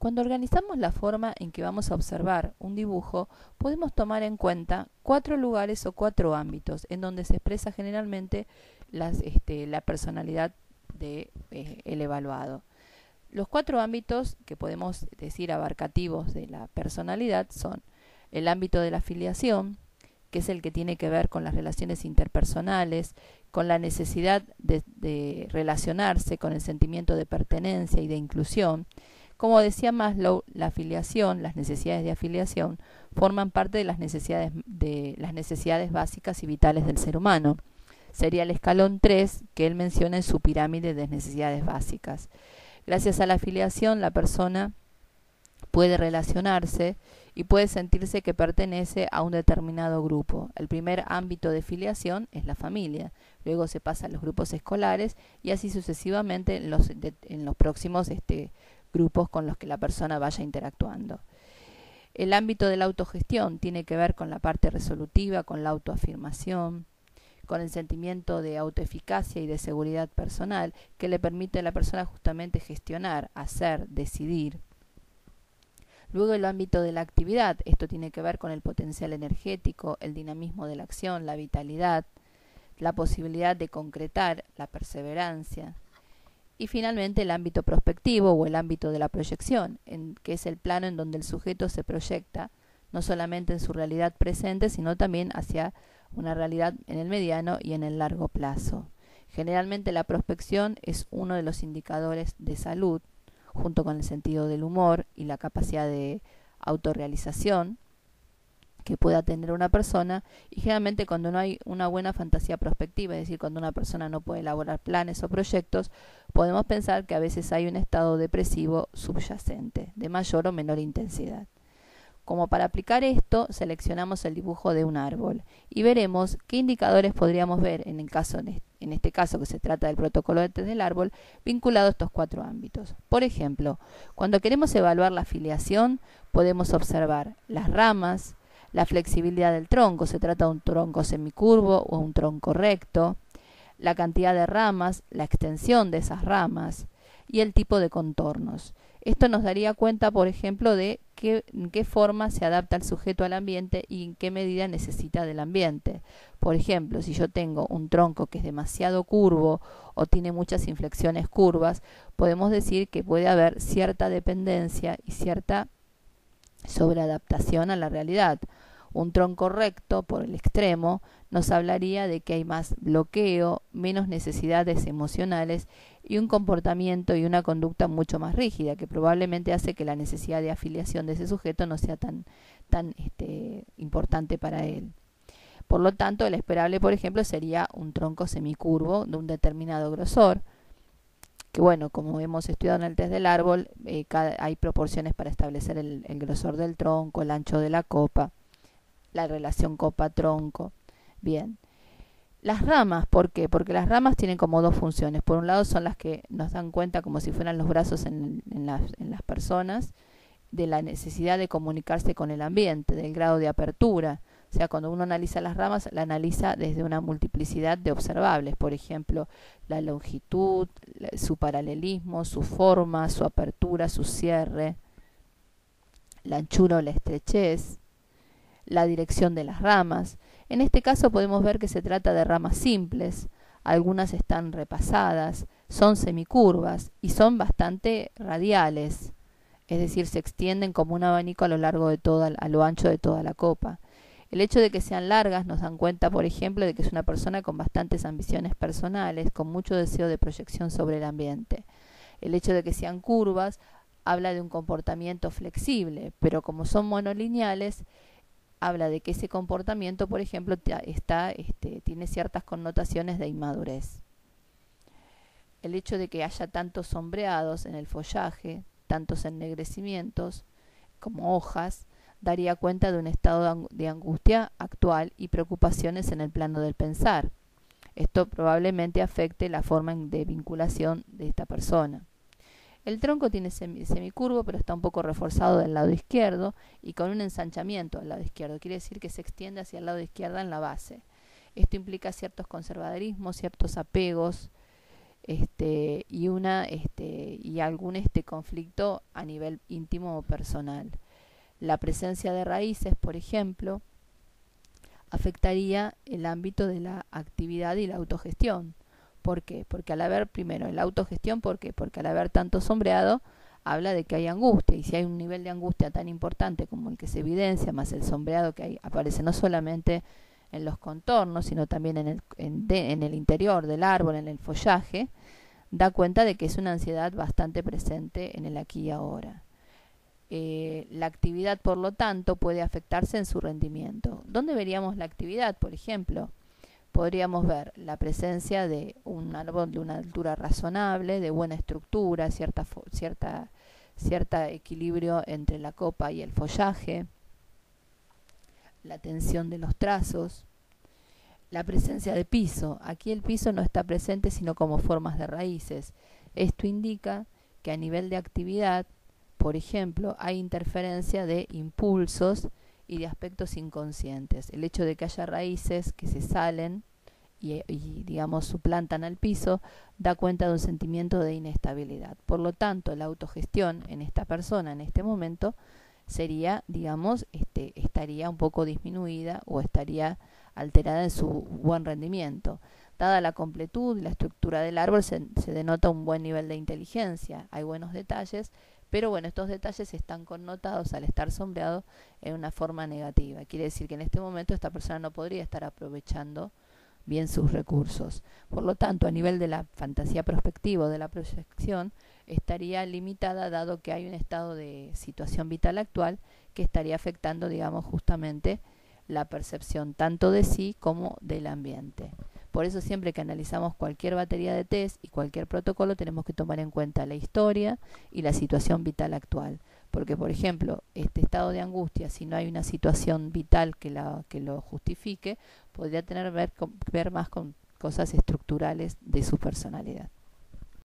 Cuando organizamos la forma en que vamos a observar un dibujo, podemos tomar en cuenta 4 lugares o 4 ámbitos en donde se expresa generalmente la personalidad del evaluado. Los 4 ámbitos que podemos decir abarcativos de la personalidad son el ámbito de la afiliación, que es el que tiene que ver con las relaciones interpersonales, con la necesidad de relacionarse, con el sentimiento de pertenencia y de inclusión. Como decía Maslow, la afiliación, las necesidades de afiliación, forman parte de las necesidades básicas y vitales del ser humano. Sería el escalón 3 que él menciona en su pirámide de necesidades básicas. Gracias a la afiliación, la persona puede relacionarse y puede sentirse que pertenece a un determinado grupo. El primer ámbito de filiación es la familia, luego se pasa a los grupos escolares y así sucesivamente en los próximos grupos con los que la persona vaya interactuando. El ámbito de la autogestión tiene que ver con la parte resolutiva, con la autoafirmación, con el sentimiento de autoeficacia y de seguridad personal que le permite a la persona justamente gestionar, hacer, decidir. Luego el ámbito de la actividad, esto tiene que ver con el potencial energético, el dinamismo de la acción, la vitalidad, la posibilidad de concretar, la perseverancia. Y finalmente el ámbito prospectivo o el ámbito de la proyección, que es el plano en donde el sujeto se proyecta no solamente en su realidad presente, sino también hacia una realidad en el mediano y en el largo plazo. Generalmente la prospección es uno de los indicadores de salud, junto con el sentido del humor y la capacidad de autorrealización que pueda tener una persona, y generalmente cuando no hay una buena fantasía prospectiva, es decir, cuando una persona no puede elaborar planes o proyectos, podemos pensar que a veces hay un estado depresivo subyacente, de mayor o menor intensidad. Como para aplicar esto, seleccionamos el dibujo de un árbol y veremos qué indicadores podríamos ver en este caso que se trata del protocolo de test del árbol, vinculado a estos 4 ámbitos. Por ejemplo, cuando queremos evaluar la afiliación, podemos observar las ramas, la flexibilidad del tronco, se trata de un tronco semicurvo o un tronco recto, la cantidad de ramas, la extensión de esas ramas y el tipo de contornos. Esto nos daría cuenta, por ejemplo, de en qué forma se adapta el sujeto al ambiente y en qué medida necesita del ambiente. Por ejemplo, si yo tengo un tronco que es demasiado curvo o tiene muchas inflexiones curvas, podemos decir que puede haber cierta dependencia y cierta sobreadaptación a la realidad. Un tronco recto, por el extremo, nos hablaría de que hay más bloqueo, menos necesidades emocionales y un comportamiento y una conducta mucho más rígida, que probablemente hace que la necesidad de afiliación de ese sujeto no sea tan importante para él. Por lo tanto, el esperable, por ejemplo, sería un tronco semicurvo de un determinado grosor, que bueno, como hemos estudiado en el test del árbol, hay proporciones para establecer el grosor del tronco, el ancho de la copa, la relación copa-tronco. Bien. Las ramas, ¿por qué? Porque las ramas tienen como 2 funciones. Por un lado son las que nos dan cuenta, como si fueran los brazos en las personas, de la necesidad de comunicarse con el ambiente, del grado de apertura. O sea, cuando uno analiza las ramas, la analiza desde una multiplicidad de observables. Por ejemplo, la longitud, su paralelismo, su forma, su apertura, su cierre, la anchura o la estrechez, la dirección de las ramas. En este caso podemos ver que se trata de ramas simples, algunas están repasadas, son semicurvas y son bastante radiales, es decir, se extienden como un abanico a lo ancho de toda la copa. El hecho de que sean largas nos dan cuenta, por ejemplo, de que es una persona con bastantes ambiciones personales, con mucho deseo de proyección sobre el ambiente. El hecho de que sean curvas habla de un comportamiento flexible, pero como son monolineales, habla de que ese comportamiento, por ejemplo, tiene ciertas connotaciones de inmadurez. El hecho de que haya tantos sombreados en el follaje, tantos ennegrecimientos como hojas, daría cuenta de un estado de angustia actual y preocupaciones en el plano del pensar. Esto probablemente afecte la forma de vinculación de esta persona. El tronco tiene semicurvo, pero está un poco reforzado del lado izquierdo y con un ensanchamiento del lado izquierdo. Quiere decir que se extiende hacia el lado izquierdo en la base. Esto implica ciertos conservadurismos, ciertos apegos, y algún conflicto a nivel íntimo o personal. La presencia de raíces, por ejemplo, afectaría el ámbito de la actividad y la autogestión. ¿Por qué? Porque al haber, primero, la autogestión, ¿por qué? Porque al haber tanto sombreado, habla de que hay angustia, y si hay un nivel de angustia tan importante como el que se evidencia, más el sombreado que hay, aparece no solamente en los contornos, sino también en el interior del árbol, en el follaje, da cuenta de que es una ansiedad bastante presente en el aquí y ahora. La actividad, por lo tanto, puede afectarse en su rendimiento. ¿Dónde veríamos la actividad? Por ejemplo, podríamos ver la presencia de un árbol de una altura razonable, de buena estructura, cierta equilibrio entre la copa y el follaje, la tensión de los trazos, la presencia de piso. Aquí el piso no está presente sino como formas de raíces. Esto indica que a nivel de actividad, por ejemplo, hay interferencia de impulsos y de aspectos inconscientes. El hecho de que haya raíces que se salen digamos, suplantan al piso, da cuenta de un sentimiento de inestabilidad. Por lo tanto, la autogestión en esta persona en este momento sería, digamos, estaría un poco disminuida o estaría alterada en su buen rendimiento. Dada la completud y la estructura del árbol, se denota un buen nivel de inteligencia. Hay buenos detalles, pero bueno, estos detalles están connotados al estar sombreado en una forma negativa. Quiere decir que en este momento esta persona no podría estar aprovechando bien sus recursos. Por lo tanto, a nivel de la fantasía prospectiva o de la proyección, estaría limitada, dado que hay un estado de situación vital actual que estaría afectando, digamos, justamente la percepción tanto de sí como del ambiente. Por eso siempre que analizamos cualquier batería de test y cualquier protocolo tenemos que tomar en cuenta la historia y la situación vital actual. Porque, por ejemplo, este estado de angustia, si no hay una situación vital que lo justifique, podría ver más con cosas estructurales de su personalidad.